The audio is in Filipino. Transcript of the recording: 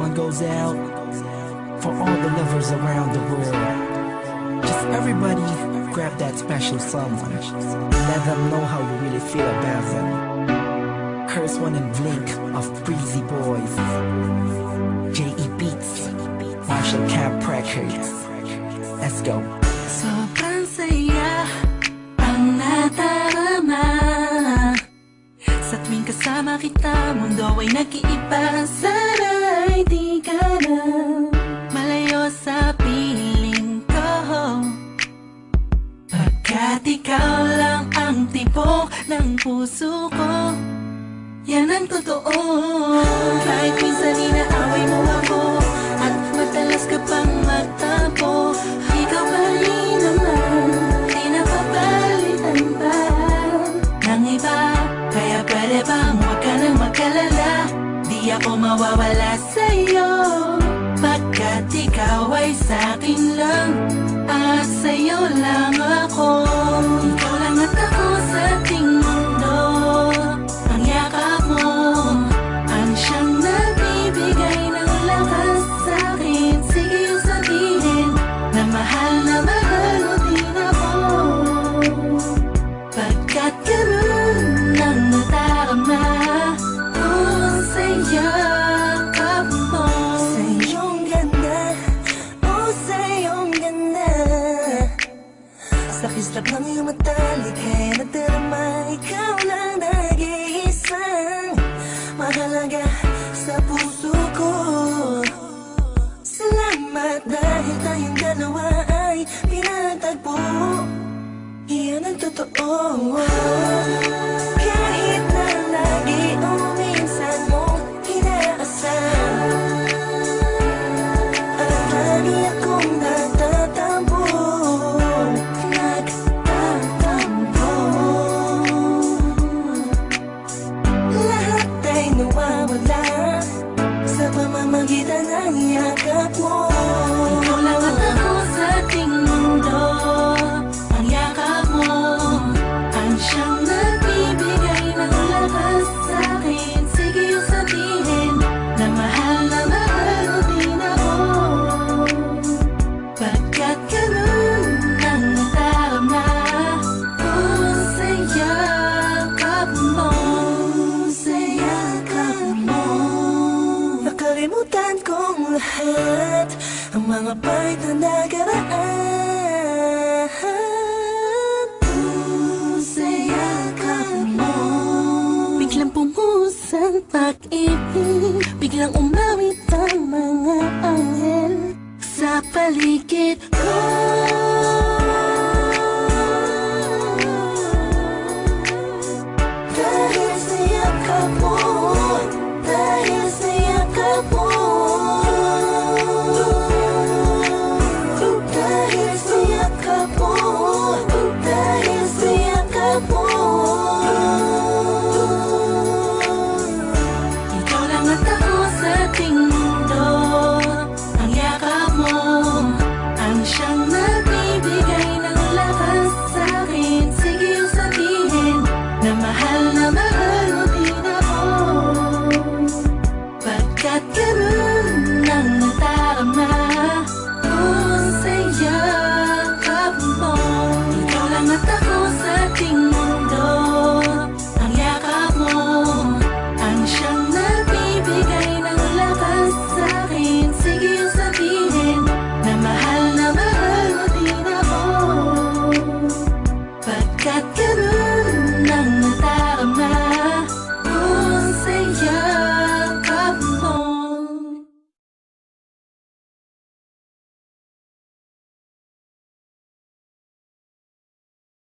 one goes out for all the lovers around the world. Just everybody grab that special someone. Let them know how you really feel about them. Curse One and Blink of Breezy Boys, J.E. Beats, Marshall Camp Records. Let's go. Sobrang saya ang nadarama sa tuwing kasama kita. Mundo ay nag-iiba. Sana'y di ka na malayo sa piling ko, pagkat ikaw lang ang tibok ng puso ko. Yan ang totoo. Kahit minsan inaaway mo ako at madalas ka pang magtampo, ikaw pa rin naman, di napapalitan pa ng iba. Kaya pwede bang huwag ka nang mag-alala, di ako mawawala sa'yo, pagkat ikaw ay sa'kin lang at sa'yo lang ako. Ikaw lang at ako sa ating mundo. Ang yakap mo ang siyang nagbibigay ng lakas sa'kin. Sige yung sabihin na mahal mo din ako, pagkat ganun ang nadarama ko sa yakap mo. Sa iyong ganda, oh sa iyong ganda, sa kislap ng iyong mata, likha'y nadarama. Ikaw lang nag-iisang mahalaga sa puso ko. Salamat dahil tayong dalawa ay pinatagpo. Iyan ang totoo. Kahit na lagi o minsan mong inaasal, at lagi akong nagtatampo. Lahat ay nawawala sa pamamagitan ng yakap mo. Ikaw lang at ako sa ating mundo. Ang yakap mo ang siyang nagbibigay ng lakas sa'kin. Sige yung sabihin na mahal mo din ako, pagkat ganun ang nadarama ko sa yakap mo. Sa yakap mo, nakalimutan kong lahat ang mga pahit na nakaraan. Sa yakap mo, biglang pumuhos ang pag-ibig, biglang umawit ang mga anghel sa paligid ko.